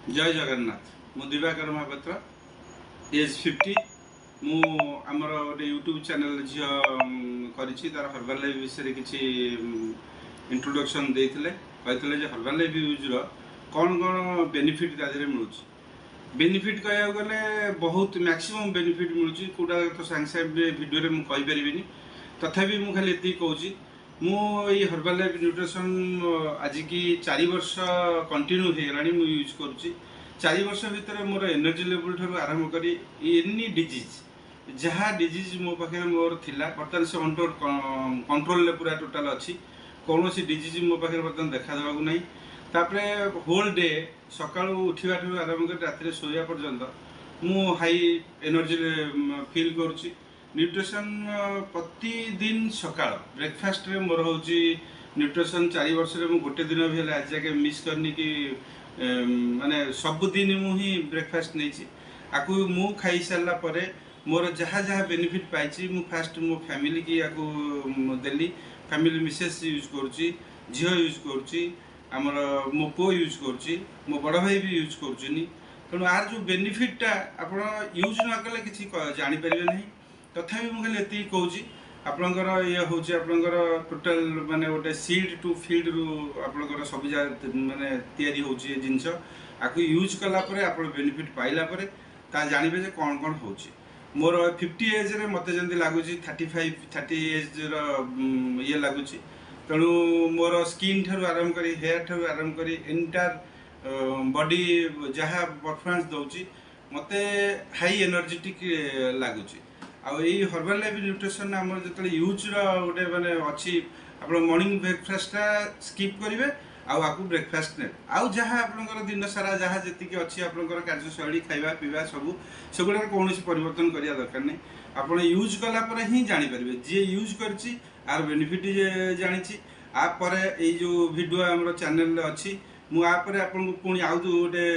जय जगन्नाथ मु दिवाकर महापात्र एज 50 मु आमर गोटे यूट्यूब चैनल झील कर हर्बाल लाइफ विषय किसी इंट्रोडक्शन देते कहते हर्बाल लाइफ यूज कौन कौन बेनिफिट तादेह मिलूँ बेनिफिट कह गले बहुत मैक्सिमम बेनिफिट मिलूँ कौटा तो सांगे सांगे भिडियो मुझे तथापि मुझे खाली ये कहूँ मुझे हर्बाल लाइफ न्यूट्रिशन आज की 4 वर्ष कंटिन्यू हो गलानी मु यूज करुच्ची 4 वर्ष भितर मोर एनर्जी लेवल ठार आरंभ कर एनी डिजीज जहाँ डिजीज मो पाखे मोर थिला बर्तमान से अंडर कंट्रोल पूरा टोटाल अच्छी कौन सी डिजीज मो पाखे बर्तमान देखा देवा ना तापरे होल डे सका उठा आरंभ कर रात शोया पर्यंत मु हाई एनर्जी फील करुच्ची न्यूट्रिशन प्रतिदिन सका ब्रेकफास्ट रे मोर हूँ न्यूट्रिशन 4 वर्ष गोटे दिन भी आज जाके मिस करनी कि माने सबुदिन मुझे ब्रेकफास्ट नहीं आपको मु खाई सारा पर मोर जहाँ जहाँ बेनिफिट पाई मु फास्ट मो फैमिली की आपको देली फैमिली मिसेस यूज करुच्ची झील यूज करुच्ची आमर मो पु यूज करुच्ची मो बड़ भाई भी यूज करुच्ची तेणु आर जो बेनिफिटा आप यूज न कले कि जापर ना तथापि मुझे ये कहूँ आपणकर ये हूँ आपणकर टोटाल माने गोटे सीड टू फील्ड रु आपणकर सब माने तैयारी हो जिनस आपको यूज कलापर आप बेनिफिट पाइला जानवे जे कौन कौन हो मोर 50 एज रे मत जमी लगुच 30 एज ये लगुच तेणु मोर स्किन ठार आरंभ कर हेयर ठार आरंभ कर एंटायर बॉडी जहाँ परफॉर्मेंस दौची मत हाई एनर्जेटिक लगुच हर्बाल लाइफ न्यूट्रिशन आम जो यूज रोटे मानने अच्छी आप मॉर्निंग ब्रेकफास्टा स्किप करेंगे आपको ब्रेकफास्ट ने आउ जहाँ आप दिन सारा जहाँ जी अच्छी आप कार्यशैली खावा पीवा सब सेगुड़ा कौन परिवर्तन करने दरकार नहीं आप यूज कलापर ही जापर जी यूज कर बेनिफिट जानी आपर जो वीडियो आम चैनल अच्छी मुझे आपको पुणी आउ गोटे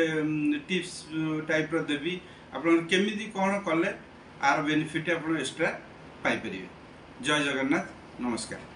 टिप्स टाइप देवी आप केमी कौन कले आर बेनिफिट आप एक्सट्रा पाइपर। जय जगन्नाथ नमस्कार।